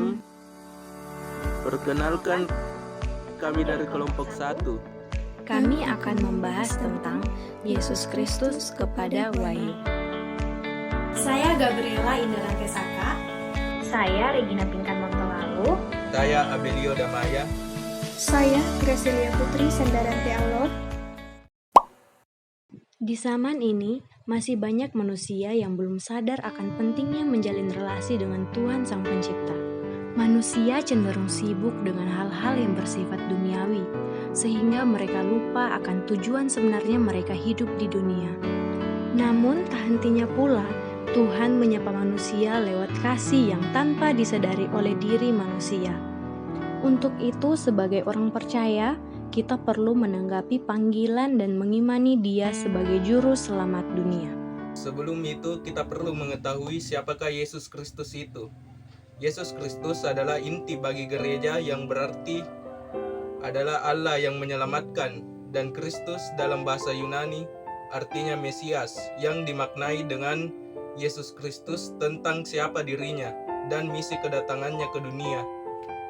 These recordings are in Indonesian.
Shalom. Perkenalkan, kami dari kelompok 1. Kami akan membahas tentang Yesus Kristus kepada Wahyu. Saya Gabriela Indra Kesaka. Saya Regina Pinkan Montolalu. Saya Abelio Damaya. Saya Gracilia Putri Sandarante Allah. Di zaman ini, masih banyak manusia yang belum sadar akan pentingnya menjalin relasi dengan Tuhan Sang Pencipta. Manusia cenderung sibuk dengan hal-hal yang bersifat duniawi, sehingga mereka lupa akan tujuan sebenarnya mereka hidup di dunia. Namun, tak hentinya pula, Tuhan menyapa manusia lewat kasih yang tanpa disadari oleh diri manusia. Untuk itu, sebagai orang percaya, kita perlu menanggapi panggilan dan mengimani Dia sebagai juru selamat dunia. Sebelum itu, kita perlu mengetahui siapakah Yesus Kristus itu. Yesus Kristus adalah inti bagi gereja, yang berarti adalah Allah yang menyelamatkan, dan Kristus dalam bahasa Yunani artinya Mesias, yang dimaknai dengan Yesus Kristus tentang siapa dirinya dan misi kedatangannya ke dunia.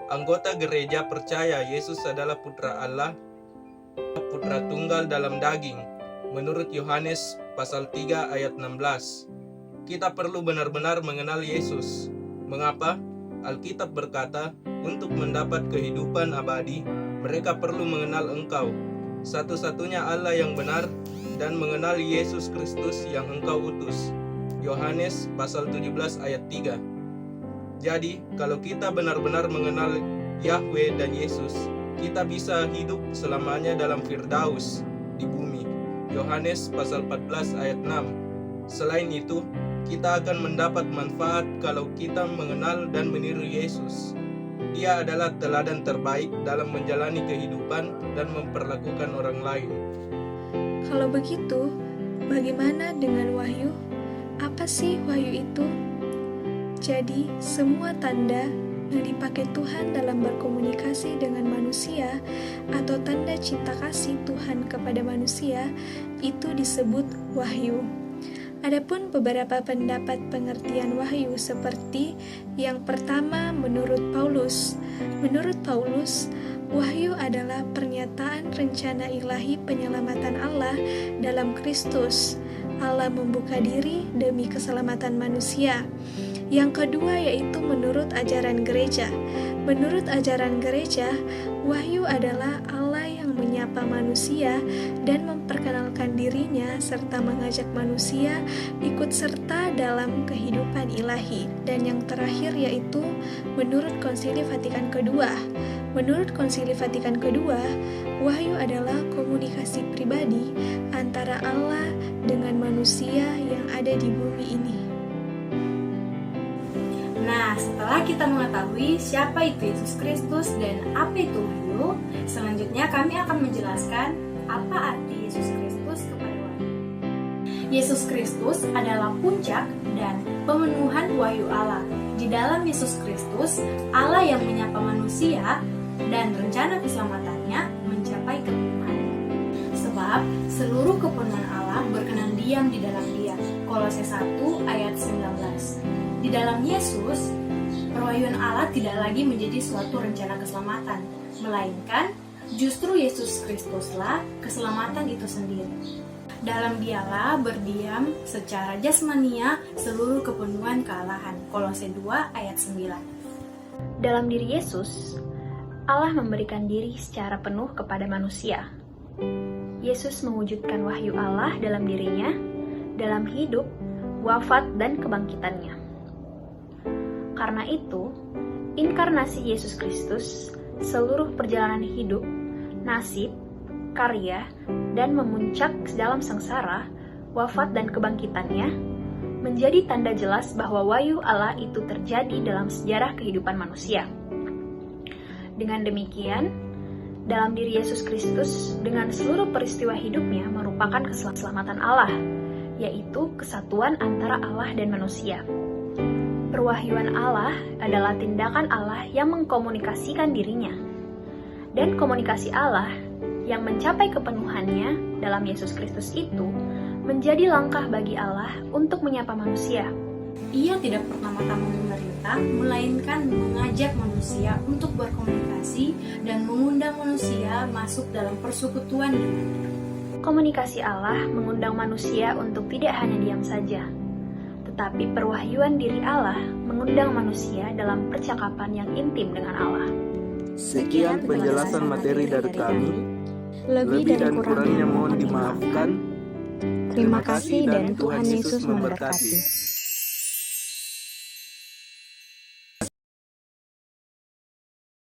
Anggota gereja percaya Yesus adalah Putra Allah, Putra Tunggal dalam daging, menurut Yohanes pasal 3 ayat 16. Kita perlu benar-benar mengenal Yesus. Mengapa? Alkitab berkata, untuk mendapat kehidupan abadi, mereka perlu mengenal Engkau, satu-satunya Allah yang benar, dan mengenal Yesus Kristus yang Engkau utus. Yohanes pasal 17 ayat 3. Jadi, kalau kita benar-benar mengenal Yahweh dan Yesus, kita bisa hidup selamanya dalam Firdaus di bumi. Yohanes pasal 14 ayat 6. Selain itu, kita akan mendapat manfaat kalau kita mengenal dan meniru Yesus. Dia adalah teladan terbaik dalam menjalani kehidupan dan memperlakukan orang lain. Kalau begitu, bagaimana dengan wahyu? Apa sih wahyu itu? Jadi, semua tanda yang dipakai Tuhan dalam berkomunikasi dengan manusia atau tanda cinta kasih Tuhan kepada manusia itu disebut wahyu. Adapun beberapa pendapat pengertian wahyu seperti yang pertama menurut Paulus. Menurut Paulus, wahyu adalah pernyataan rencana ilahi penyelamatan Allah dalam Kristus. Allah membuka diri demi keselamatan manusia. Yang kedua yaitu menurut ajaran gereja. Menurut ajaran gereja, wahyu adalah Allah yang menyapa manusia dan memperkenalkan dirinya serta mengajak manusia ikut serta dalam kehidupan ilahi. Dan yang terakhir yaitu menurut Konsili Vatikan II. Menurut Konsili Vatikan II, wahyu adalah komunikasi pribadi antara Allah dengan manusia yang ada di bumi ini. Nah, setelah kita mengetahui siapa itu Yesus Kristus dan apa itu wahyu, selanjutnya kami akan menjelaskan apa arti Yesus Kristus kepada wahyu. Yesus Kristus adalah puncak dan pemenuhan wahyu Allah. Di dalam Yesus Kristus, Allah yang menyapa manusia dan rencana keselamatannya mencapai kepenuhan. Sebab seluruh kepenuhan Allah berkenan diam di dalam Dia. Kolose 1 ayat 19. Di dalam Yesus, perwahyuan Allah tidak lagi menjadi suatu rencana keselamatan, melainkan justru Yesus Kristuslah keselamatan itu sendiri. Dalam Dialah berdiam secara jasmania seluruh kepenuhan kealahan. Kolose 2 ayat 9. Dalam diri Yesus, Allah memberikan diri secara penuh kepada manusia. Yesus mewujudkan wahyu Allah dalam dirinya, dalam hidup, wafat, dan kebangkitannya. Karena itu, inkarnasi Yesus Kristus, seluruh perjalanan hidup, nasib, karya, dan memuncak dalam sengsara, wafat, dan kebangkitannya, menjadi tanda jelas bahwa wahyu Allah itu terjadi dalam sejarah kehidupan manusia. Dengan demikian, dalam diri Yesus Kristus, dengan seluruh peristiwa hidupnya merupakan keselamatan Allah, yaitu kesatuan antara Allah dan manusia. Perwahyuan Allah adalah tindakan Allah yang mengkomunikasikan dirinya. Dan komunikasi Allah yang mencapai kepenuhannya dalam Yesus Kristus itu menjadi langkah bagi Allah untuk menyapa manusia. Ia tidak pertama-tama memerintah, melainkan mengajak manusia untuk berkomunikasi dan mengundang manusia masuk dalam persekutuan dengannya. Komunikasi Allah mengundang manusia untuk tidak hanya diam saja, tetapi perwahyuan diri Allah mengundang manusia dalam percakapan yang intim dengan Allah. Sekian penjelasan materi dari kami. Lebih Dan kurangnya mohon dimaafkan. Terima kasih dan Tuhan Yesus memberkati.